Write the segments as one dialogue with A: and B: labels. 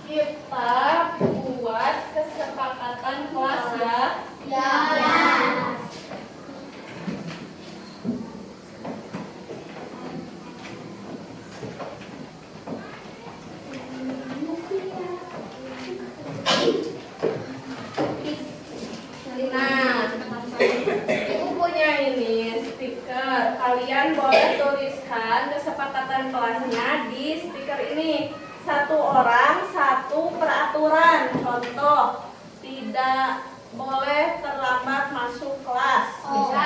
A: Kita buat kesepakatan kelas ya.
B: Ya.
A: Nah, Ibu punya ini stiker. Kalian boleh tuliskan kesepakatan kelasnya di stiker ini. 1 orang 1 peraturan. Contoh, tidak boleh terlambat masuk kelas. Bisa.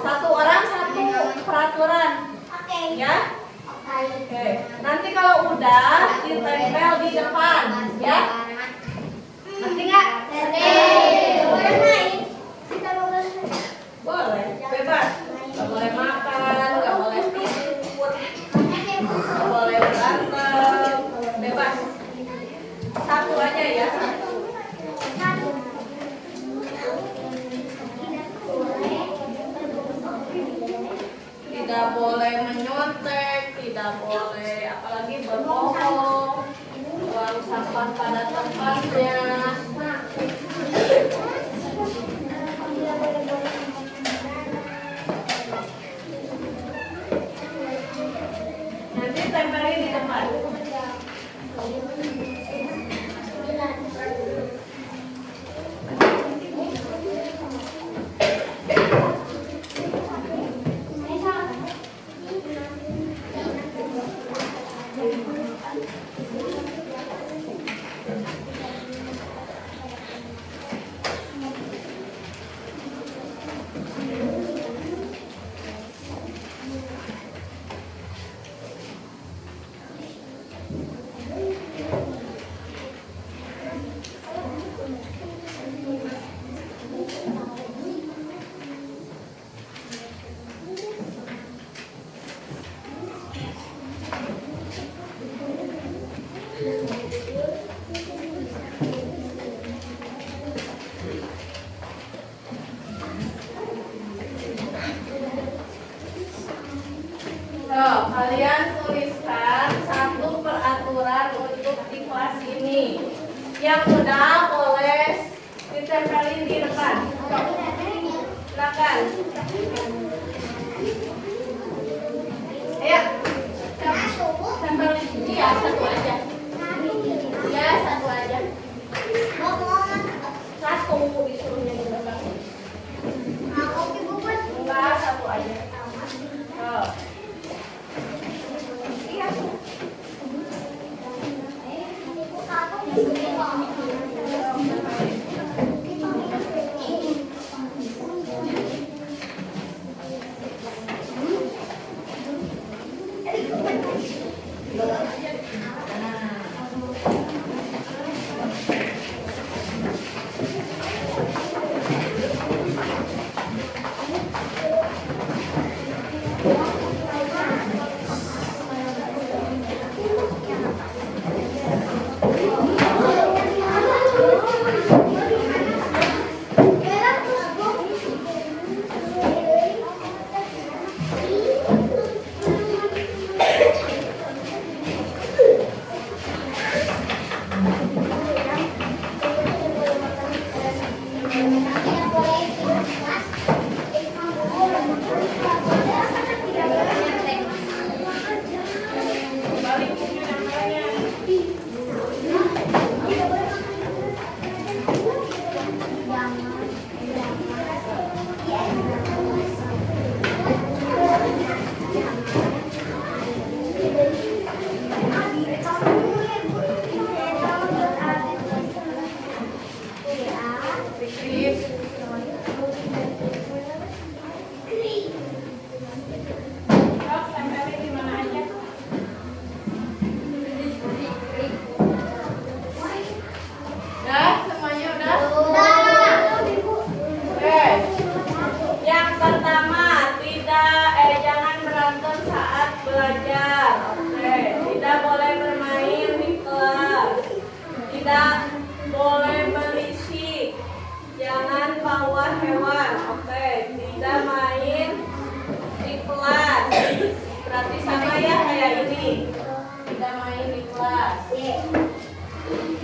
A: 1 orang 1 peraturan.
B: Oke.
A: Ya. Oke. Nanti kalau udah ditempel di depan, ya. Ngerti nggak?
B: Boleh main? Kita boleh main.
A: Boleh, bebas. Nggak boleh makan, nggak boleh tidur, nggak boleh berantem, bebas. 1 aja ya. Tidak boleh menyontek, tidak boleh apalagi berbohong, buang sampah pada tempatnya. Nanti tempelin di depan. Kalian tuliskan 1 peraturan untuk di kelas ini. Yang udah boleh ditempelin di depan. Silakan. Ayo. Tempelin. Iya, 1 aja. Ya, 1 aja. 1 disuruhnya di depan. Enggak, 1 aja. Oh.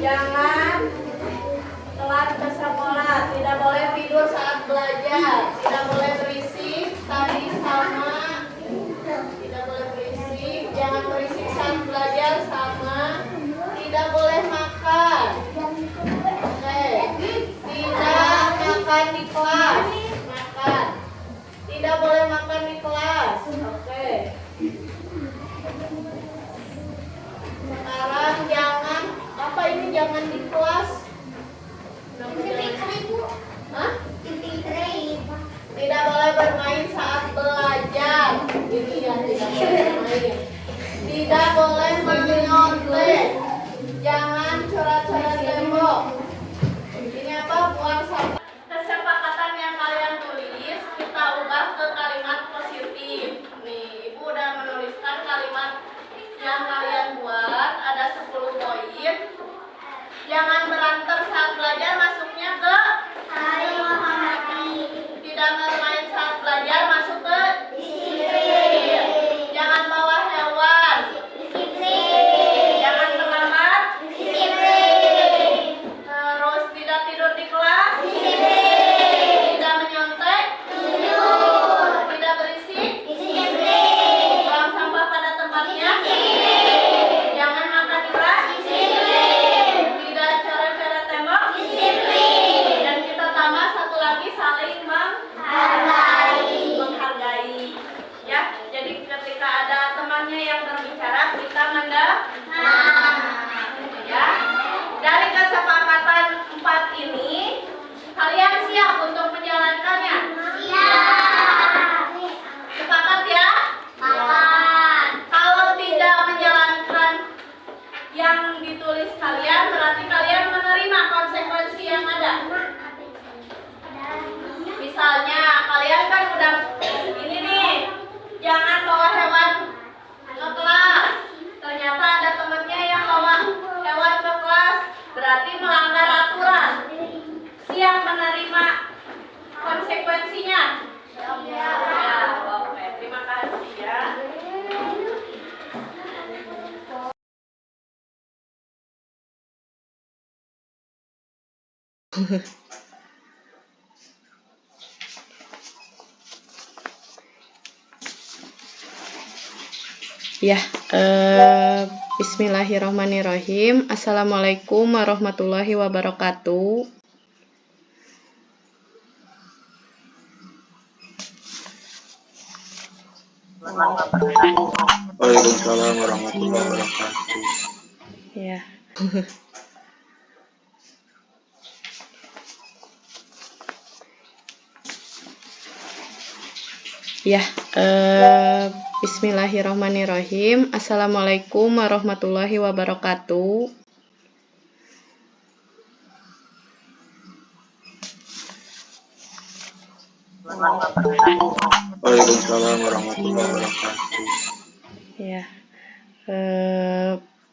A: jangan telat ke sekolah, tidak boleh tidur saat belajar, tidak boleh berisik tadi sama, tidak boleh berisik, jangan berisik saat belajar sama, tidak boleh makan. Oke, tidak makan di kelas, makan. Tidak boleh makan di kelas. Oke. Sekarang jangan apa ini jangan di kelas. Hah? Tidak boleh bermain saat belajar. Ini ya tidak boleh bermain. Tidak boleh menyontek. Jangan coret-coret tembok. Ini apa? Buang sampah. Kesepakatan yang kalian tulis kita ubah ke kalimat positif. Nih, Ibu udah menuliskan kalimat yang kalian buat ada 10 poin. Jangan berantem saat belajar, masuknya ke tidak bermain saat belajar, masuk ke disiplin. Jangan bawa hewan, jangan terlambat, terus tidak tidur di kelas, tidak menyontek, tidak berisik, buang sampah pada tempatnya, jangan makan di kelas, tidak coret-coret tembok, dan kita tambah satu lagi saling menghargai. Ya, jadi ketika ada temannya yang berbicara kita mendengar. Ya, dari kesepakatan 4 ini kalian siap untuk menjalankannya? Sepakat ya? Kalau tidak menjalankan yang ditulis kalian, berarti kalian menerima konsekuensi yang ada. Misalnya kalian kan udah ini nih, jangan bawa hewan ke kelas. Ternyata ada temennya yang bawa hewan ke kelas, berarti melanggar aturan. Siap menerima konsekuensinya? Ya, oke. Terima kasih ya.
C: Ya, bismillahirrahmanirrahim. Assalamualaikum warahmatullahi wabarakatuh.
D: Waalaikumsalam warahmatullahi wabarakatuh.
C: Ya. Ya, bismillahirrahmanirrahim. Assalamualaikum warahmatullahi wabarakatuh.
D: Waalaikumsalam warahmatullahi wabarakatuh.
C: Ya,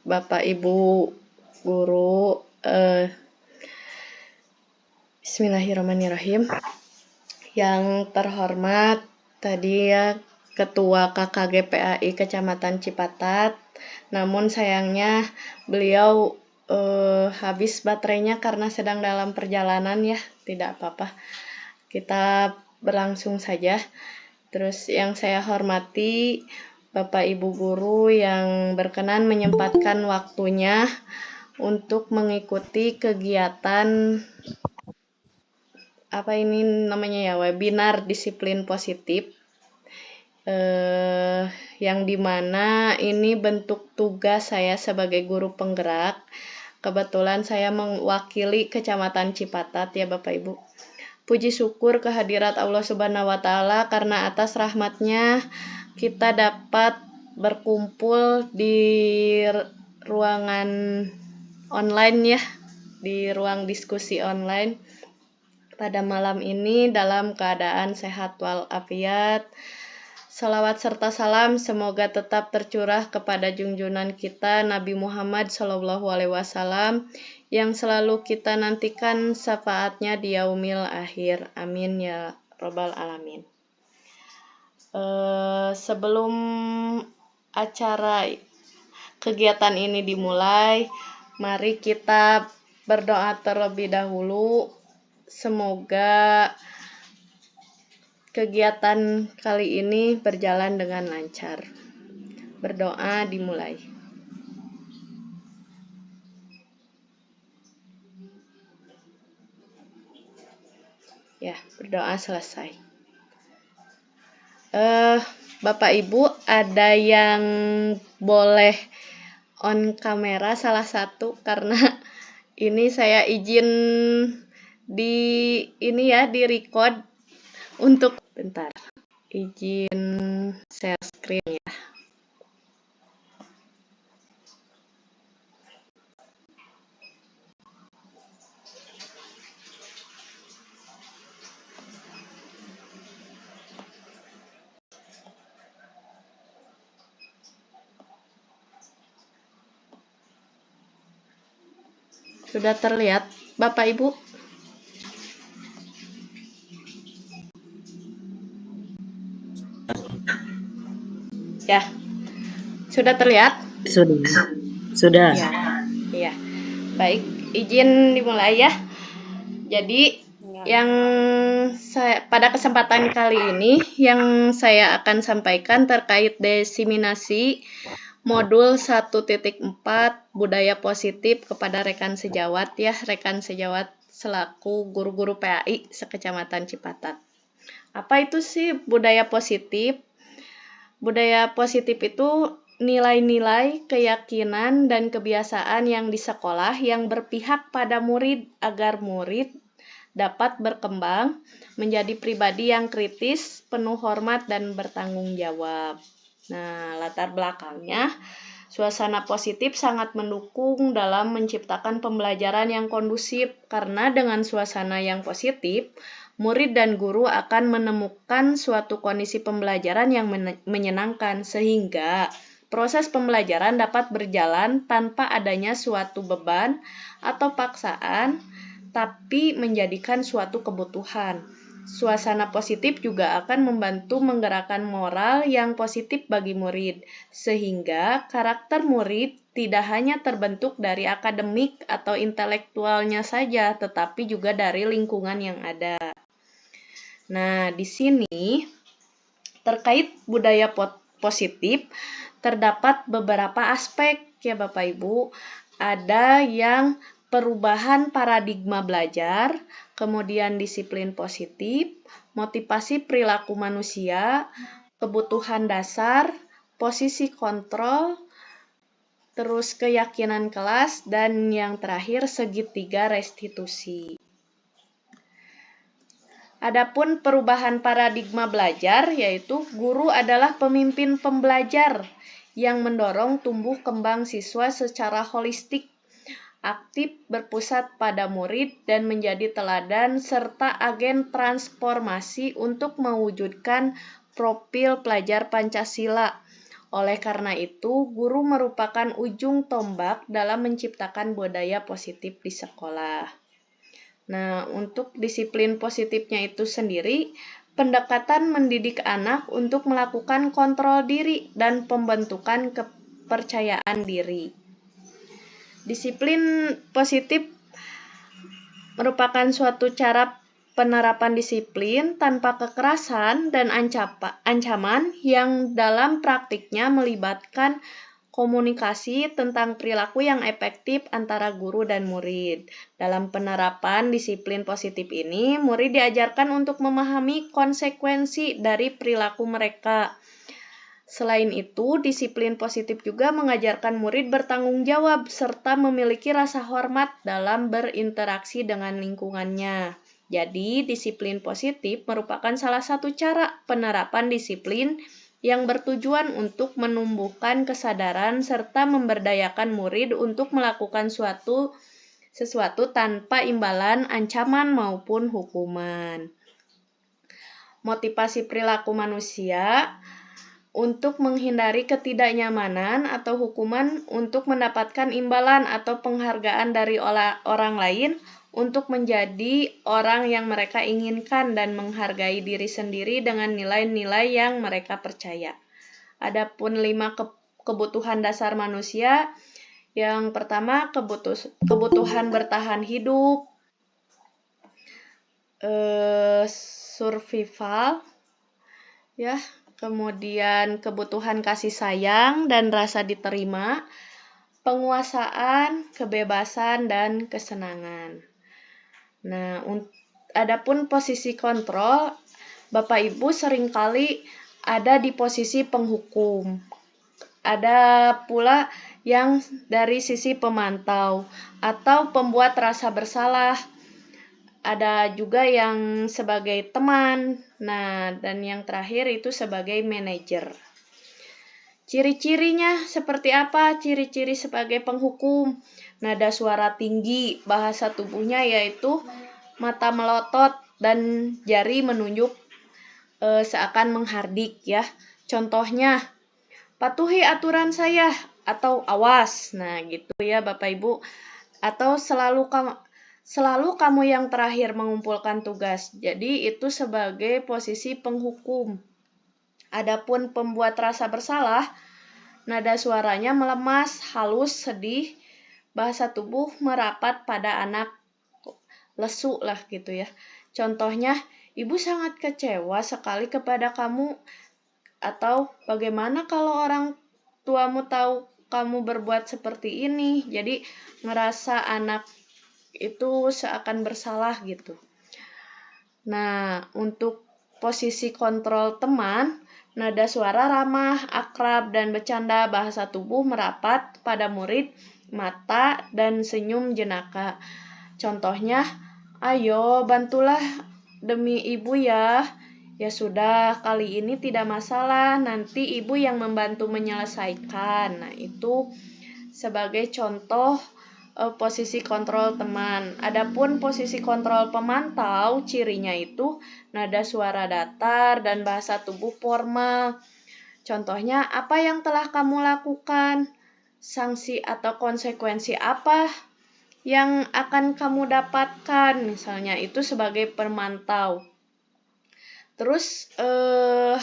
C: Bapak Ibu guru, bismillahirrahmanirrahim. Yang terhormat tadi ya Ketua KKGPAI Kecamatan Cipatat, namun sayangnya beliau habis baterainya karena sedang dalam perjalanan ya, tidak apa-apa. Kita berlangsung saja. Terus yang saya hormati Bapak Ibu guru yang berkenan menyempatkan waktunya untuk mengikuti kegiatan apa ini namanya ya, webinar disiplin positif, yang dimana ini bentuk tugas saya sebagai guru penggerak. Kebetulan saya mewakili Kecamatan Cipatat ya Bapak Ibu. Puji syukur kehadirat Allah Subhanahu wa Ta'ala karena atas rahmatnya kita dapat berkumpul di ruangan online ya, di ruang diskusi online pada malam ini dalam keadaan sehat walafiat. Salawat serta salam semoga tetap tercurah kepada junjungan kita Nabi Muhammad SAW yang selalu kita nantikan syafaatnya di yaumil akhir. Amin ya robbal alamin. Sebelum acara kegiatan ini dimulai, Mari kita berdoa terlebih dahulu. Semoga kegiatan kali ini berjalan dengan lancar. Berdoa dimulai. Ya, berdoa selesai. Bapak Ibu, ada yang boleh on kamera salah satu karena ini saya izin di record untuk bentar. Izin share screen ya. Sudah terlihat, Bapak Ibu? Ya, sudah terlihat?
E: Sudah.
C: Ya. Baik, izin dimulai ya. Jadi, pada kesempatan kali ini yang saya akan sampaikan terkait diseminasi modul 1.4 budaya positif kepada rekan sejawat ya, rekan sejawat selaku guru-guru PAI sekecamatan Cipatat. Apa itu sih budaya positif? Budaya positif itu nilai-nilai, keyakinan, dan kebiasaan yang di sekolah yang berpihak pada murid agar murid dapat berkembang menjadi pribadi yang kritis, penuh hormat, dan bertanggung jawab. Nah, latar belakangnya, suasana positif sangat mendukung dalam menciptakan pembelajaran yang kondusif karena dengan suasana yang positif, murid dan guru akan menemukan suatu kondisi pembelajaran yang menyenangkan sehingga proses pembelajaran dapat berjalan tanpa adanya suatu beban atau paksaan, tapi menjadikan suatu kebutuhan. Suasana positif juga akan membantu menggerakkan moral yang positif bagi murid, sehingga karakter murid tidak hanya terbentuk dari akademik atau intelektualnya saja, tetapi juga dari lingkungan yang ada. Nah, di sini terkait budaya positif, terdapat beberapa aspek ya Bapak Ibu. Ada yang perubahan paradigma belajar, kemudian disiplin positif, motivasi perilaku manusia, kebutuhan dasar, posisi kontrol, terus keyakinan kelas, dan yang terakhir segitiga restitusi. Adapun perubahan paradigma belajar, yaitu guru adalah pemimpin pembelajar yang mendorong tumbuh kembang siswa secara holistik, aktif, berpusat pada murid, dan menjadi teladan serta agen transformasi untuk mewujudkan profil pelajar Pancasila. Oleh karena itu, guru merupakan ujung tombak dalam menciptakan budaya positif di sekolah. Nah, untuk disiplin positifnya itu sendiri, pendekatan mendidik anak untuk melakukan kontrol diri dan pembentukan kepercayaan diri. Disiplin positif merupakan suatu cara penerapan disiplin tanpa kekerasan dan ancaman yang dalam praktiknya melibatkan komunikasi tentang perilaku yang efektif antara guru dan murid. Dalam penerapan disiplin positif ini, murid diajarkan untuk memahami konsekuensi dari perilaku mereka. Selain itu, disiplin positif juga mengajarkan murid bertanggung jawab serta memiliki rasa hormat dalam berinteraksi dengan lingkungannya. Jadi, disiplin positif merupakan salah satu cara penerapan disiplin yang bertujuan untuk menumbuhkan kesadaran serta memberdayakan murid untuk melakukan sesuatu tanpa imbalan, ancaman, maupun hukuman. Motivasi perilaku manusia untuk menghindari ketidaknyamanan atau hukuman untuk mendapatkan imbalan atau penghargaan dari orang lain untuk menjadi orang yang mereka inginkan dan menghargai diri sendiri dengan nilai-nilai yang mereka percaya. Adapun 5 kebutuhan dasar manusia Yang pertama kebutuhan bertahan hidup, survival, ya. Kemudian kebutuhan kasih sayang dan rasa diterima, penguasaan, kebebasan, dan kesenangan. Nah, adapun posisi kontrol, Bapak Ibu seringkali ada di posisi penghukum. Ada pula yang dari sisi pemantau atau pembuat rasa bersalah. Ada juga yang sebagai teman. Nah, dan yang terakhir itu sebagai manajer. Ciri-cirinya seperti apa? Ciri-ciri sebagai penghukum. Nada suara tinggi, bahasa tubuhnya yaitu mata melotot dan jari menunjuk seakan menghardik ya. Contohnya, patuhi aturan saya atau awas. Nah, gitu ya Bapak Ibu. Atau selalu kamu yang terakhir mengumpulkan tugas. Jadi itu sebagai posisi penghukum. Adapun pembuat rasa bersalah, nada suaranya melemas, halus, sedih, bahasa tubuh merapat pada anak lesu lah gitu ya. Contohnya, ibu sangat kecewa sekali kepada kamu. Atau bagaimana kalau orang tuamu tahu kamu berbuat seperti ini? Jadi ngerasa anak itu seakan bersalah gitu. Nah, untuk posisi kontrol teman, nada suara ramah, akrab, dan bercanda, bahasa tubuh merapat pada murid, mata, dan senyum jenaka. Contohnya, ayo bantulah demi ibu ya. Ya sudah, kali ini tidak masalah, nanti ibu yang membantu menyelesaikan. Nah, itu sebagai contoh posisi kontrol teman. Adapun posisi kontrol pemantau, cirinya itu nada suara datar dan bahasa tubuh formal. Contohnya, apa yang telah kamu lakukan? Sanksi atau konsekuensi apa yang akan kamu dapatkan? Misalnya, itu sebagai pemantau. Terus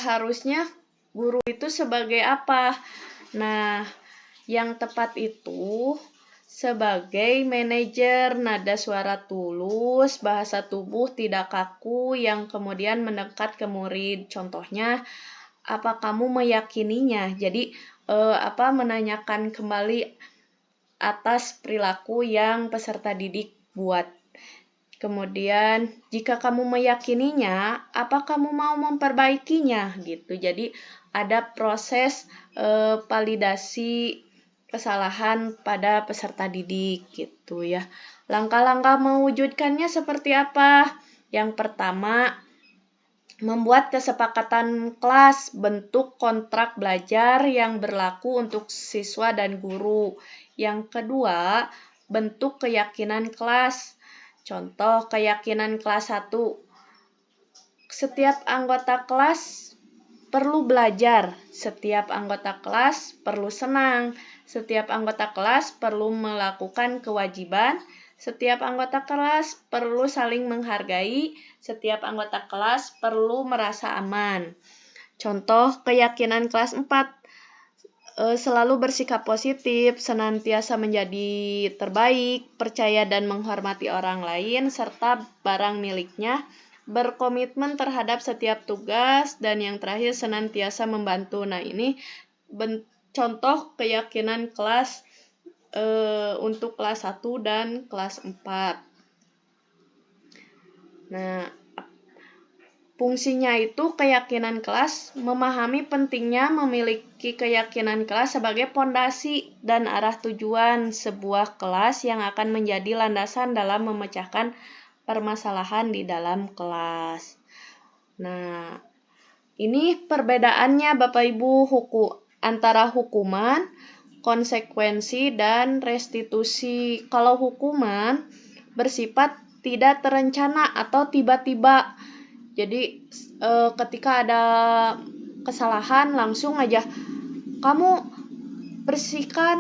C: harusnya guru itu sebagai apa? Nah, yang tepat itu sebagai manajer, nada suara tulus, bahasa tubuh tidak kaku yang kemudian mendekat ke murid. Contohnya, apa kamu meyakininya? Jadi, menanyakan kembali atas perilaku yang peserta didik buat. Kemudian, jika kamu meyakininya, apa kamu mau memperbaikinya? Gitu. Jadi, ada proses validasi kesalahan pada peserta didik gitu ya. Langkah-langkah mewujudkannya seperti apa? Yang pertama, membuat kesepakatan kelas, bentuk kontrak belajar yang berlaku untuk siswa dan guru. Yang kedua, bentuk keyakinan kelas. Contoh keyakinan kelas 1. Setiap anggota kelas perlu belajar, setiap anggota kelas perlu senang, setiap anggota kelas perlu melakukan kewajiban, setiap anggota kelas perlu saling menghargai, setiap anggota kelas perlu merasa aman. Contoh keyakinan kelas 4, selalu bersikap positif, senantiasa menjadi terbaik, percaya dan menghormati orang lain, serta barang miliknya, berkomitmen terhadap setiap tugas, dan yang terakhir senantiasa membantu. Nah, ini contoh keyakinan kelas untuk kelas 1 dan kelas 4. Nah, fungsinya itu keyakinan kelas, memahami pentingnya memiliki keyakinan kelas sebagai pondasi dan arah tujuan sebuah kelas yang akan menjadi landasan dalam memecahkan permasalahan di dalam kelas. Nah, ini perbedaannya Bapak Ibu antara hukuman, konsekuensi, dan restitusi. Kalau hukuman bersifat tidak terencana atau tiba-tiba. Jadi ketika ada kesalahan langsung aja kamu bersihkan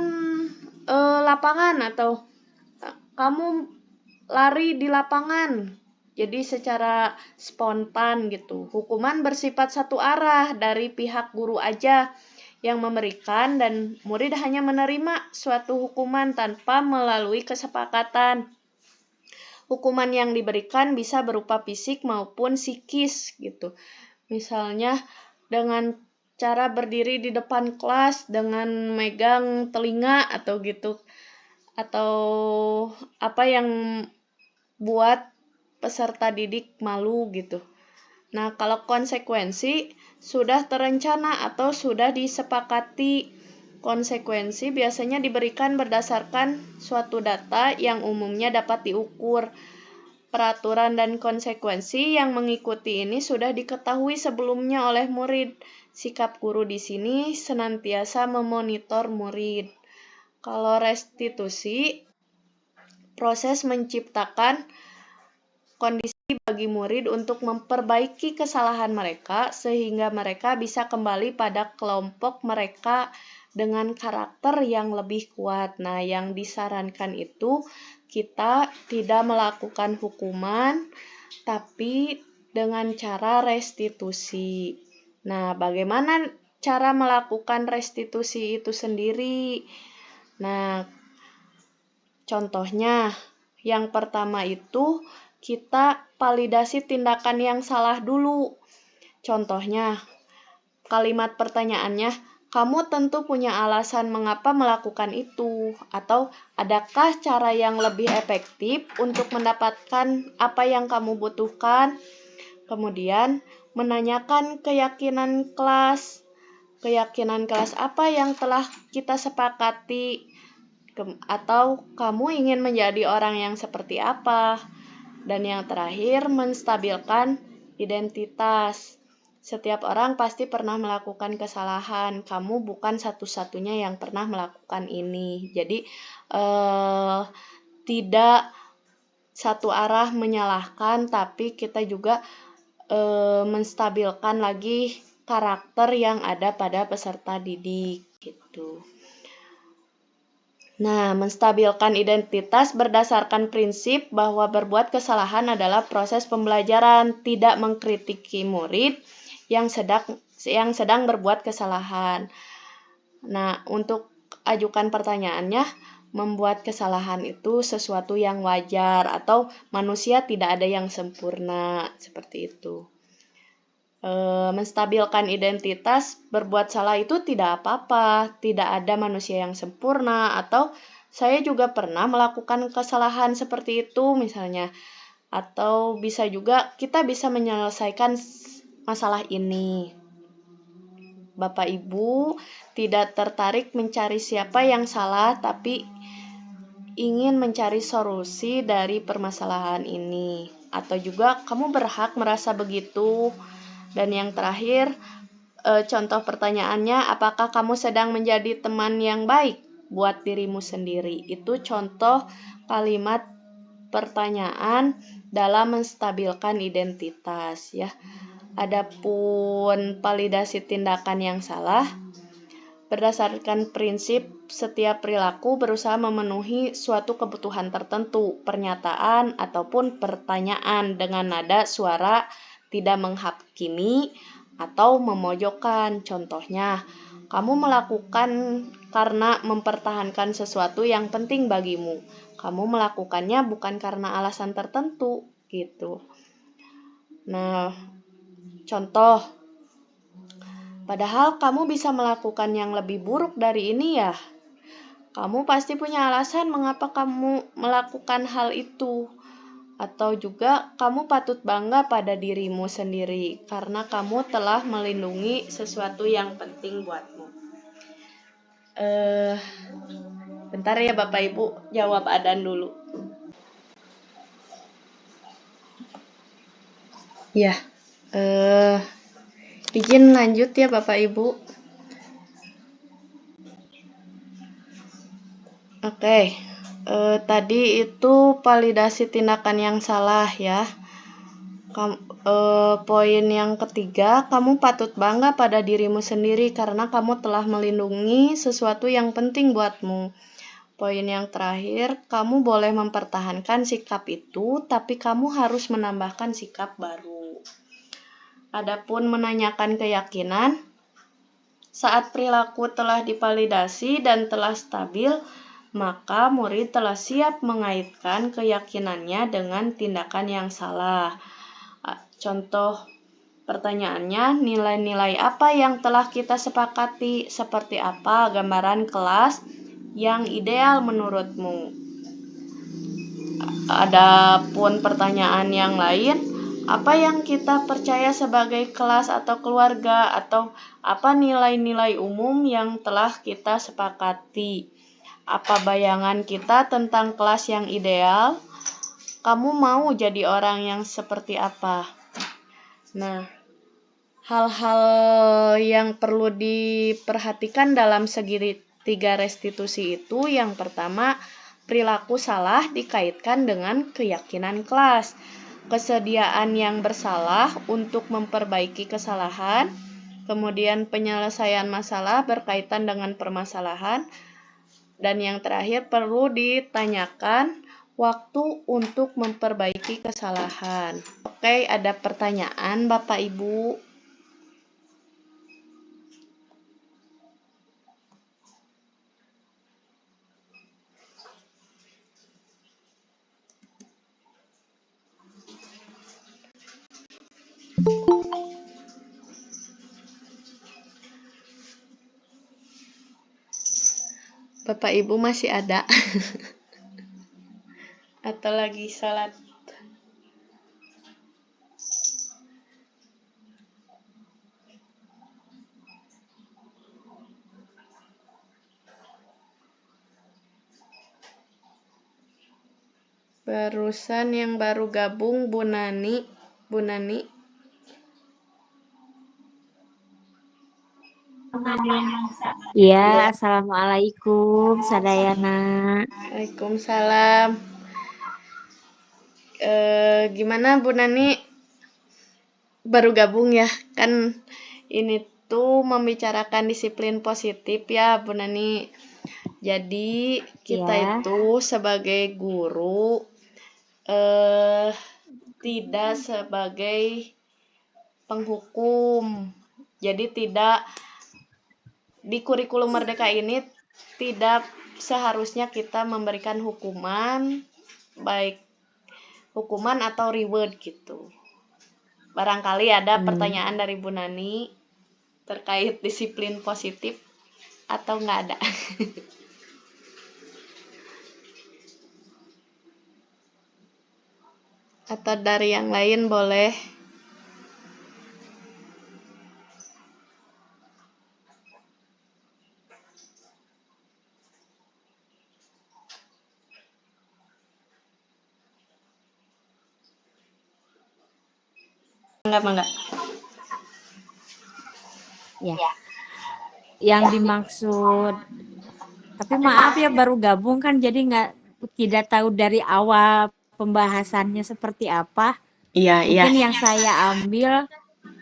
C: lapangan atau kamu lari di lapangan. Jadi secara spontan gitu. Hukuman bersifat satu arah dari pihak guru aja yang memberikan dan murid hanya menerima suatu hukuman tanpa melalui kesepakatan. Hukuman yang diberikan bisa berupa fisik maupun psikis gitu. Misalnya dengan cara berdiri di depan kelas dengan megang telinga atau gitu. Atau apa yang buat peserta didik malu gitu. Nah, kalau konsekuensi sudah terencana atau sudah disepakati. Konsekuensi biasanya diberikan berdasarkan suatu data yang umumnya dapat diukur. Peraturan dan konsekuensi yang mengikuti ini sudah diketahui sebelumnya oleh murid. Sikap guru di sini senantiasa memonitor murid. Kalau restitusi, proses menciptakan kondisi bagi murid untuk memperbaiki kesalahan mereka sehingga mereka bisa kembali pada kelompok mereka dengan karakter yang lebih kuat. Nah, yang disarankan itu kita tidak melakukan hukuman tapi dengan cara restitusi. Nah, bagaimana cara melakukan restitusi itu sendiri? Nah, contohnya yang pertama itu kita validasi tindakan yang salah dulu. Contohnya, kalimat pertanyaannya, kamu tentu punya alasan mengapa melakukan itu, atau adakah cara yang lebih efektif untuk mendapatkan apa yang kamu butuhkan? Kemudian, menanyakan keyakinan kelas apa yang telah kita sepakati, atau kamu ingin menjadi orang yang seperti apa? Dan yang terakhir, menstabilkan identitas. Setiap orang pasti pernah melakukan kesalahan. Kamu bukan satu-satunya yang pernah melakukan ini. Jadi, tidak satu arah menyalahkan, tapi kita juga menstabilkan lagi karakter yang ada pada peserta didik. Gitu. Nah, menstabilkan identitas berdasarkan prinsip bahwa berbuat kesalahan adalah proses pembelajaran, tidak mengkritiki murid yang sedang berbuat kesalahan. Nah, untuk ajukan pertanyaannya, membuat kesalahan itu sesuatu yang wajar atau manusia tidak ada yang sempurna, seperti itu. Menstabilkan identitas, berbuat salah itu tidak apa-apa, tidak ada manusia yang sempurna, atau saya juga pernah melakukan kesalahan seperti itu misalnya, atau bisa juga kita bisa menyelesaikan masalah ini. Bapak Ibu tidak tertarik mencari siapa yang salah, tapi ingin mencari solusi dari permasalahan ini, atau juga kamu berhak merasa begitu. Dan yang terakhir, contoh pertanyaannya, apakah kamu sedang menjadi teman yang baik buat dirimu sendiri? Itu contoh kalimat pertanyaan dalam menstabilkan identitas, ya. Adapun validasi tindakan yang salah, berdasarkan prinsip setiap perilaku berusaha memenuhi suatu kebutuhan tertentu, pernyataan ataupun pertanyaan dengan nada suara tidak menghakimi atau memojokkan. Contohnya, kamu melakukan karena mempertahankan sesuatu yang penting bagimu. Kamu melakukannya bukan karena alasan tertentu, gitu. Nah, contoh, padahal kamu bisa melakukan yang lebih buruk dari ini ya. Kamu pasti punya alasan mengapa kamu melakukan hal itu. Atau juga kamu patut bangga pada dirimu sendiri karena kamu telah melindungi sesuatu yang penting buatmu. Bentar ya Bapak Ibu, jawab Adan dulu. Ya, izin lanjut ya Bapak Ibu. Oke. Tadi itu validasi tindakan yang salah ya. Poin yang ketiga, kamu patut bangga pada dirimu sendiri karena kamu telah melindungi sesuatu yang penting buatmu. Poin yang terakhir, kamu boleh mempertahankan sikap itu, tapi kamu harus menambahkan sikap baru. Adapun menanyakan keyakinan, Saat perilaku telah divalidasi dan telah stabil, maka murid telah siap mengaitkan keyakinannya dengan tindakan yang salah. Contoh pertanyaannya, nilai-nilai apa yang telah kita sepakati? Seperti apa gambaran kelas yang ideal menurutmu? Adapun pertanyaan yang lain, apa yang kita percaya sebagai kelas atau keluarga, atau apa nilai-nilai umum yang telah kita sepakati? Apa bayangan kita tentang kelas yang ideal? Kamu mau jadi orang yang seperti apa? Nah, hal-hal yang perlu diperhatikan dalam segitiga restitusi itu, yang pertama, perilaku salah dikaitkan dengan keyakinan kelas. Kesediaan yang bersalah untuk memperbaiki kesalahan, kemudian penyelesaian masalah berkaitan dengan permasalahan, dan yang terakhir perlu ditanyakan waktu untuk memperbaiki kesalahan. Oke, ada pertanyaan Bapak Ibu? Bapak Ibu masih ada? Atau lagi sholat? Barusan yang baru gabung Bu Nani.
F: Ya, assalamualaikum, Sadayana.
C: Waalaikumsalam. Gimana Bu Nani? Baru gabung ya? Kan ini tuh membicarakan disiplin positif ya Bu Nani. Jadi kita
F: Ya.
C: itu sebagai guru tidak sebagai penghukum. Jadi tidak di kurikulum Merdeka ini tidak seharusnya kita memberikan hukuman, baik hukuman atau reward gitu. Barangkali ada pertanyaan dari Bu Nani terkait disiplin positif atau nggak ada? Atau dari yang lain boleh. Enggak.
F: Ya. Yang dimaksud, tapi maaf ya baru gabung kan jadi tidak tahu dari awal pembahasannya seperti apa.
C: Iya.
F: Mungkin yang saya ambil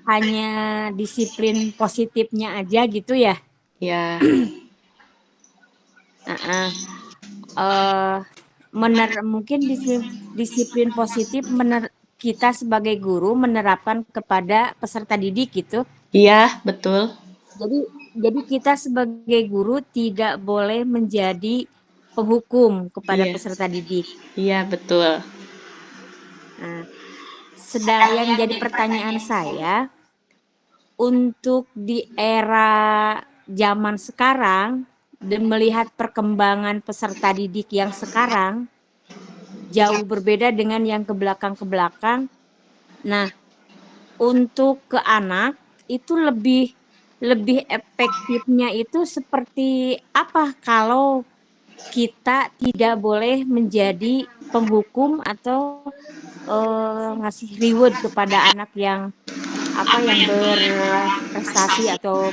F: hanya disiplin positifnya aja gitu ya.
C: Iya.
F: Mungkin disiplin positif kita sebagai guru menerapkan kepada peserta didik gitu.
C: Iya, betul.
F: Jadi kita sebagai guru tidak boleh menjadi penghukum kepada peserta didik.
C: Iya, betul.
F: Nah, sedang yang jadi pertanyaan saya, untuk di era zaman sekarang dan melihat perkembangan peserta didik yang sekarang jauh berbeda dengan yang ke belakang. Nah, untuk ke anak itu lebih efektifnya itu seperti apa kalau kita tidak boleh menjadi penghukum atau ngasih reward kepada anak yang berprestasi atau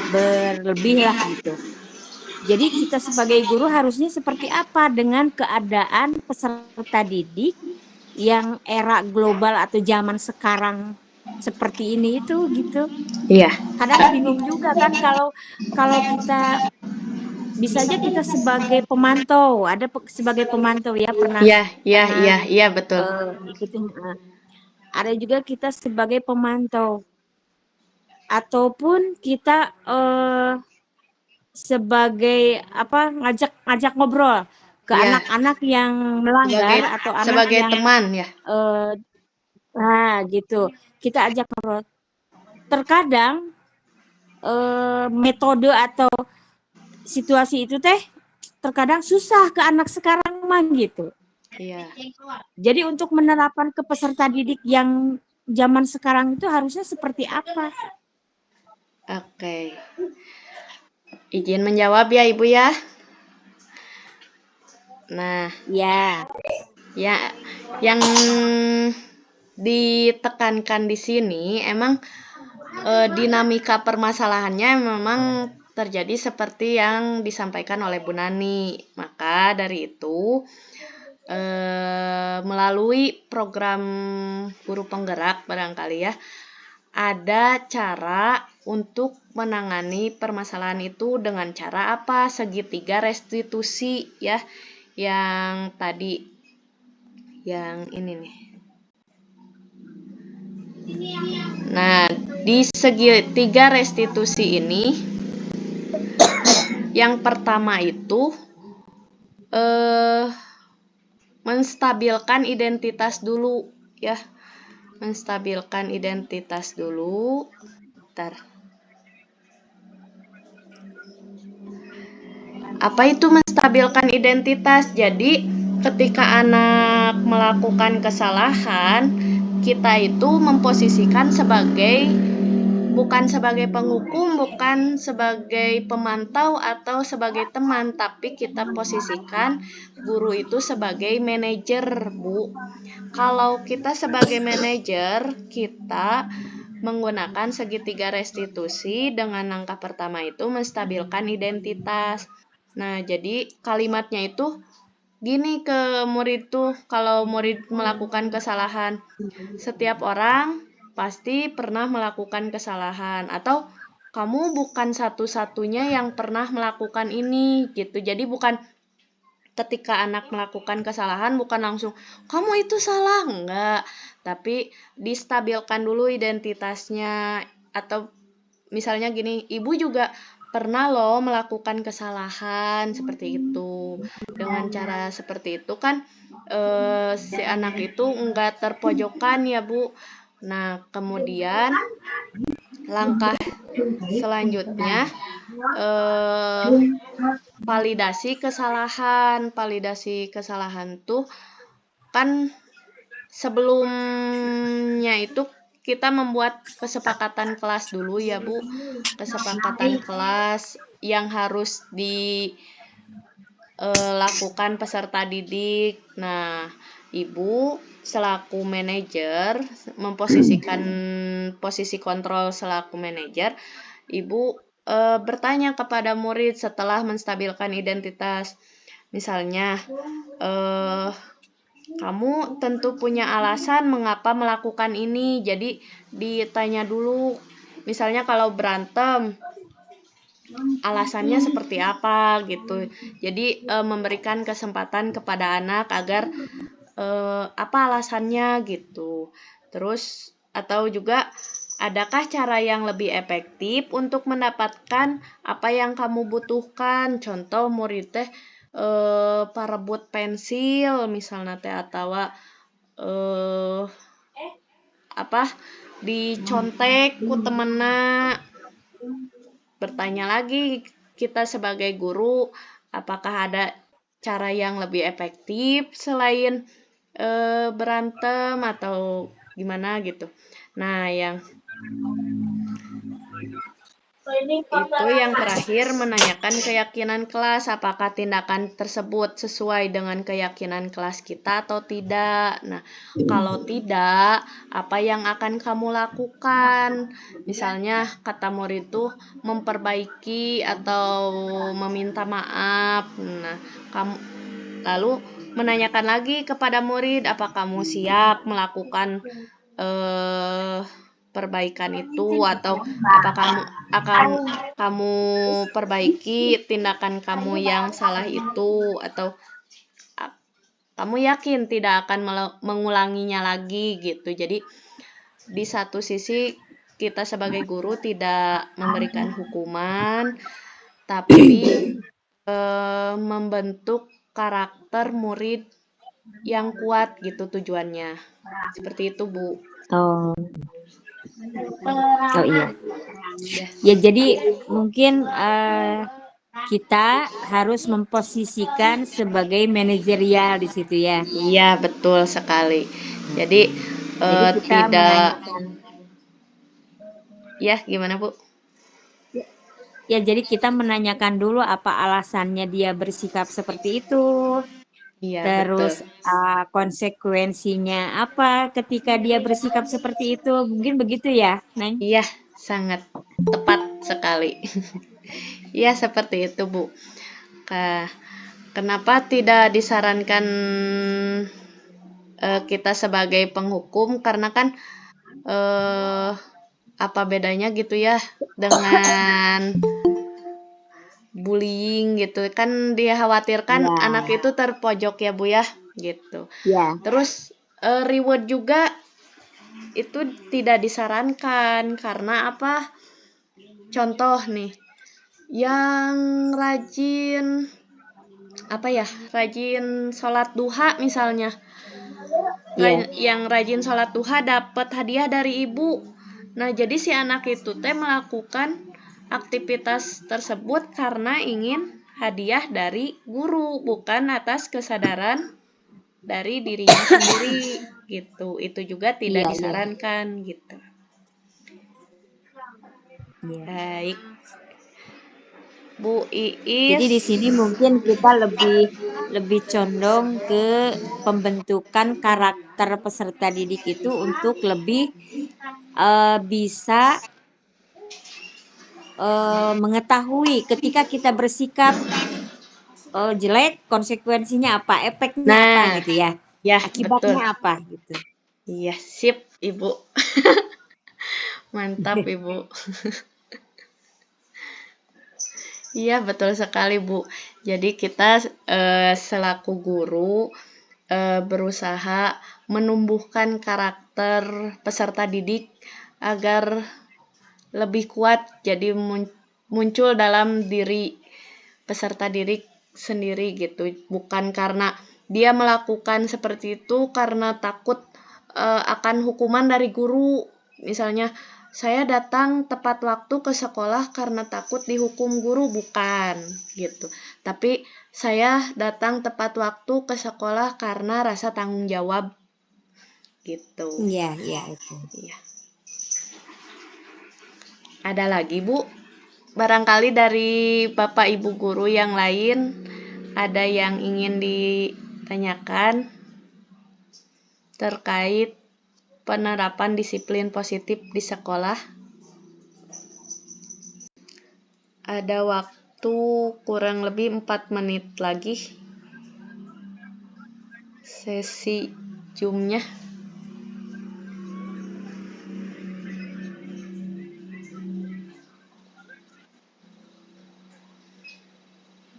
F: berlebih lah gitu. Jadi kita sebagai guru harusnya seperti apa dengan keadaan peserta didik yang era global atau zaman sekarang seperti ini itu gitu.
C: Iya.
F: Kadang bingung juga kan kalau kita bisa aja kita sebagai pemantau, sebagai pemantau ya pernah.
C: Iya, betul.
F: Ikutin. Ada juga kita sebagai pemantau. ataupun kita sebagai ngajak ngobrol ke
C: Ya,
F: anak-anak yang melanggar
C: sebagai
F: atau anak
C: sebagai
F: yang
C: teman ya.
F: gitu. Kita ajak ngobrol. Terkadang metode atau situasi itu teh terkadang susah ke anak sekarang mah gitu.
C: Iya.
F: Jadi untuk menerapkan ke peserta didik yang zaman sekarang itu harusnya seperti apa?
C: Oke. Izin menjawab ya Ibu ya. Nah,
F: Ya,
C: ya yang ditekankan di sini emang dinamika permasalahannya memang terjadi seperti yang disampaikan oleh Bu Nani. Maka dari itu melalui program guru penggerak barangkali ya ada cara untuk menangani permasalahan itu dengan cara apa? Segitiga restitusi ya. Yang tadi yang ini nih. Nah, di segitiga restitusi ini yang pertama itu menstabilkan identitas dulu ya. Menstabilkan identitas dulu. Bentar. Apa itu menstabilkan identitas? Jadi, ketika anak melakukan kesalahan, kita itu memposisikan bukan sebagai penghukum, bukan sebagai pemantau atau sebagai teman, tapi kita posisikan guru itu sebagai manajer, Bu. Kalau kita sebagai manajer, kita menggunakan segitiga restitusi dengan langkah pertama itu menstabilkan identitas. Nah, jadi kalimatnya itu gini ke murid tuh, kalau murid melakukan kesalahan. Setiap orang pasti pernah melakukan kesalahan, atau kamu bukan satu-satunya yang pernah melakukan ini gitu. Jadi bukan ketika anak melakukan kesalahan bukan langsung kamu itu salah, enggak, tapi distabilkan dulu identitasnya. Atau misalnya gini, ibu juga pernah loh melakukan kesalahan seperti itu. Dengan cara seperti itu kan si anak itu enggak terpojokan ya Bu. Nah, kemudian langkah selanjutnya validasi kesalahan. Validasi kesalahan tuh kan sebelumnya itu kita membuat kesepakatan kelas dulu ya Bu. Kesepakatan kelas yang harus dilakukan peserta didik. Nah, Ibu selaku manajer memposisikan posisi kontrol selaku manajer, Ibu bertanya kepada murid setelah menstabilkan identitas. Misalnya, kamu tentu punya alasan mengapa melakukan ini. Jadi ditanya dulu. Misalnya kalau berantem, alasannya seperti apa gitu. Jadi memberikan kesempatan kepada anak agar apa alasannya gitu. Terus atau juga adakah cara yang lebih efektif untuk mendapatkan apa yang kamu butuhkan? Contoh murid teh parebut pensil misalnya teh atau dicontek ku temenna. Bertanya lagi kita sebagai guru, apakah ada cara yang lebih efektif selain berantem atau gimana gitu. Nah, yang itu yang terakhir menanyakan keyakinan kelas, apakah tindakan tersebut sesuai dengan keyakinan kelas kita atau tidak. Nah, kalau tidak, apa yang akan kamu lakukan? Misalnya kata murid itu memperbaiki atau meminta maaf. Nah, kamu lalu menanyakan lagi kepada murid, apa kamu siap melakukan perbaikan itu, atau apa kamu perbaiki tindakan kamu yang salah itu, atau kamu yakin tidak akan mengulanginya lagi gitu. Jadi di satu sisi kita sebagai guru tidak memberikan hukuman, tapi membentuk karakter murid yang kuat gitu tujuannya. Seperti itu, Bu.
F: Oh, oh iya.
C: Ya.
F: Ya, jadi mungkin kita harus memposisikan sebagai manajerial di situ ya.
C: Iya, betul sekali. Jadi
F: Jadi kita
C: tidak
F: menanyakan,
C: ya gimana, Bu?
F: ya jadi kita menanyakan dulu apa alasannya dia bersikap seperti itu.
C: Iya,
F: Terus
C: betul.
F: konsekuensinya apa ketika dia bersikap seperti itu? Mungkin begitu ya, Neng?
C: Iya, sangat tepat sekali. Iya, seperti itu, Bu. Kenapa tidak disarankan kita sebagai penghukum? Karena kan apa bedanya gitu ya dengan bullying gitu kan, dia khawatirkan
F: Ya,
C: anak itu terpojok ya, Bu ya, gitu.
F: ya,
C: Terus reward juga itu tidak disarankan karena apa? Contoh nih, yang rajin apa ya? Rajin sholat duha misalnya.
F: ya,
C: Yang rajin sholat duha dapat hadiah dari ibu. Nah, jadi si anak itu teh melakukan aktivitas tersebut karena ingin hadiah dari guru, bukan atas kesadaran dari dirinya sendiri gitu. Itu juga tidak
F: iya, iya.
C: disarankan gitu.
F: Iya.
C: Baik. Bu
F: Jadi di
C: Iis.
F: sini mungkin kita lebih condong ke pembentukan karakter peserta didik itu untuk lebih bisa mengetahui ketika kita bersikap jelek, konsekuensinya apa, efeknya apa
C: Nah,
F: gitu ya,
C: ya betul.
F: akibatnya apa gitu.
C: Iya, sip, Ibu. Mantap, Ibu. Iya, betul sekali, Bu. Jadi kita selaku guru berusaha menumbuhkan karakter peserta didik agar lebih kuat, jadi muncul dalam diri peserta didik sendiri gitu. Bukan karena dia melakukan seperti itu karena takut akan hukuman dari guru. Misalnya, saya datang tepat waktu ke sekolah karena takut dihukum guru, bukan gitu. Tapi saya datang tepat waktu ke sekolah karena rasa tanggung jawab gitu.
F: Iya, iya itu.
C: Iya. Ada lagi, Bu? Barangkali dari Bapak Ibu guru yang lain ada yang ingin ditanyakan terkait penerapan disiplin positif di sekolah. Ada waktu kurang lebih 4 menit lagi sesi Zoom-nya.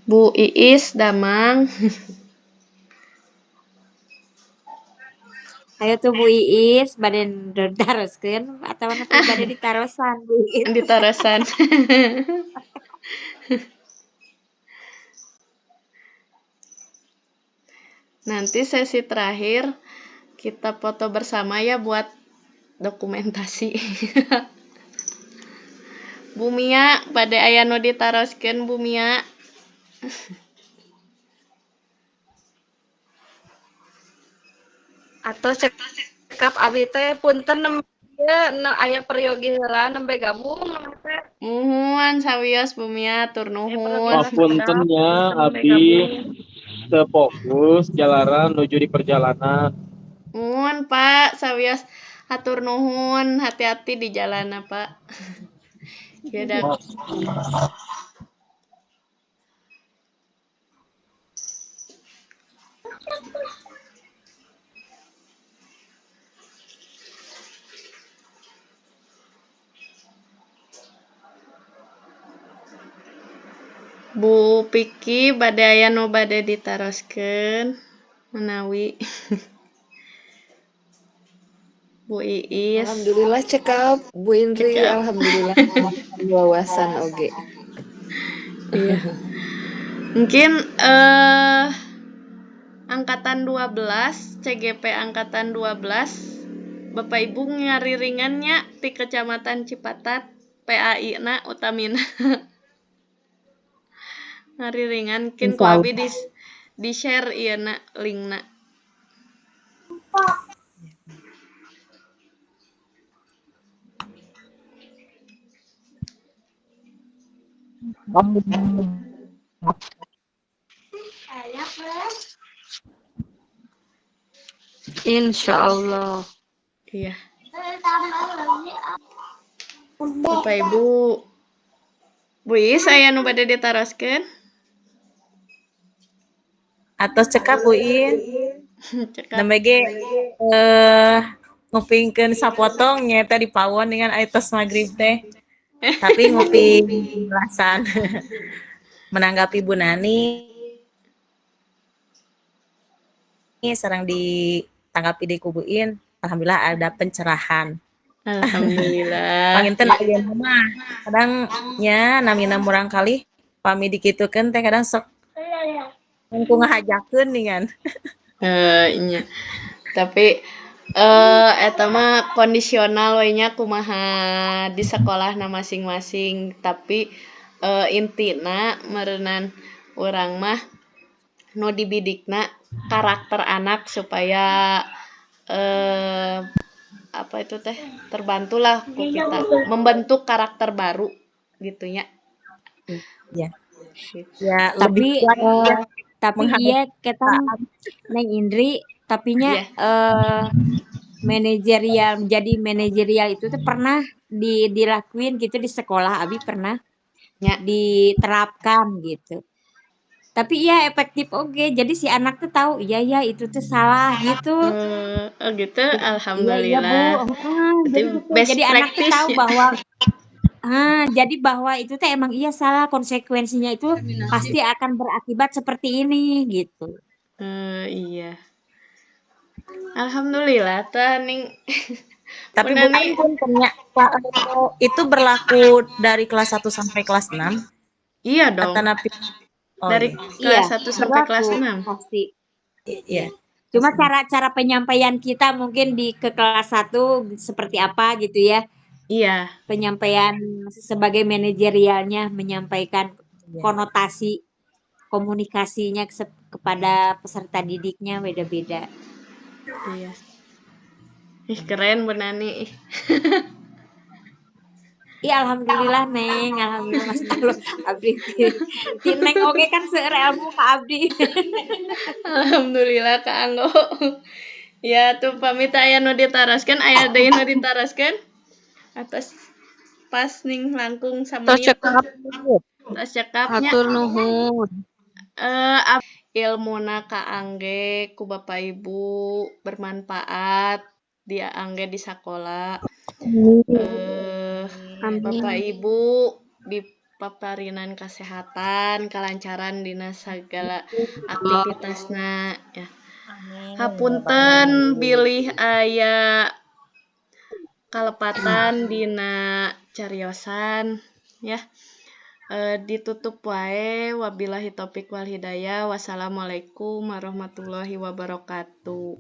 C: Bu Iis, Damang.
F: Ayo tuh Bu Iis, badan ditaroskeun atau nanti badan ditarosan Bu Iis.
C: Di terusan. Nanti sesi terakhir kita foto bersama ya buat dokumentasi. Bu Mia, pada aya nu ditaroskeun Bu Mia.
G: Atau cekap abi teh punten nembe aya peryogi heula nembe gabung teh.
C: Muhun sawios Bu Mia, tur nuhun.
H: Papuntennya abi sefokus jalanan menuju di perjalanan.
C: Muhun Pak, sawios atur nuhun, hati-hati di jalan Pak. Ya dah. Bu Piki bade aya nu bade ditaroskeun menawi Bu Iis.
G: Alhamdulillah cekap Bu Indri,
C: Cekap.
G: alhamdulillah menambah wawasan oge.
C: Iya. Mungkin angkatan 12, CGP angkatan 12, Bapak Ibu ngariringannya di Kecamatan Cipatat, PAI na utamina. Ngariringan mungkin ku
F: Insya
C: abi di share ieu na linkna.
G: Insya Allah.
C: Iya. Bapak Ibu, Bu Iis aya nu bade ditaroskeun?
E: Atos cekap Bu In.
C: Cekap.
E: Nambege ngupingkeun sapotong nyata di pawon dengan aitos magrib teh. Tapi nguping jelasan menanggapi Bu Nani sareng ditanggapi di kubuin, alhamdulillah ada pencerahan.
C: Alhamdulillah.
E: Panginten ayeuna mah kadang nya namina murang kali pami dikitukeun teh kadang sok ku ngahajakeun ningan.
C: Nya. Tapi eta mah kondisional we nya kumaha di sekolahna masing-masing, tapi intina meureunnan urang mah nu dibidikna karakter anak supaya apa itu teh terbantulah ku kita membentuk karakter baru gitunya.
E: Ya.
C: Gitu.
E: Ya
F: Tapi
E: lebih kuat
F: tapi
E: menghadapi
F: iya kita Neng Indri tapinya manajerial jadi manajerial itu tuh pernah dilakuin gitu di sekolah Abi pernah
C: Ya.
F: diterapkan gitu. Tapi iya efektif oke. Jadi si anak tuh tahu iya itu tuh salah gitu.
C: Oh gitu,
F: Iya Bu.
C: alhamdulillah.
F: Jadi gitu.
C: Best
F: Jadi anak tuh tahu
C: practice-nya.
F: bahwa jadi bahwa itu tuh emang iya salah, konsekuensinya itu pasti akan berakibat seperti ini gitu.
C: Iya. Alhamdulillah ning.
E: Tapi
C: Bu
E: bukan
C: Nani,
E: pun punya itu berlaku dari kelas 1 sampai kelas 6
C: iya dong.
E: atau napi
C: Dari
F: Iya,
C: kelas 1 sampai kelas
F: berlaku
C: 6.
F: pasti.
E: Iya.
F: Cuma cara penyampaian kita mungkin ke kelas 1 seperti apa gitu ya.
C: Iya.
F: Penyampaian sebagai manajerialnya menyampaikan
E: Iya.
F: konotasi komunikasinya kepada peserta didiknya beda-beda.
C: Iya. Ih keren Bu Nani.
F: Iya alhamdulillah Neng, alhamdulillah Mas Talu abdi ti Neng oge kan seueur ilmu ka abdi.
C: Alhamdulillah Kak Anggo. Ya tuh pamit aya nu ditaroskeun, aya deui nu ditaroskeun. Atas pas ning langkung
G: Tos
C: samenit.
G: cekap.
C: Tas cekapnya.
G: Hatur nuhun.
C: Ilmuna Kak Angge ku Bapak Ibu bermanfaat dia Angge di sekolah. Bapak Ibu di paparinan kesehatan, kelancaran dina sagala aktivitasna ya. Hapunten bilih aya kalepatan dina cariosan ya. Ditutup wae wabillahi taufik wal hidayah. Wassalamualaikum warahmatullahi wabarakatuh.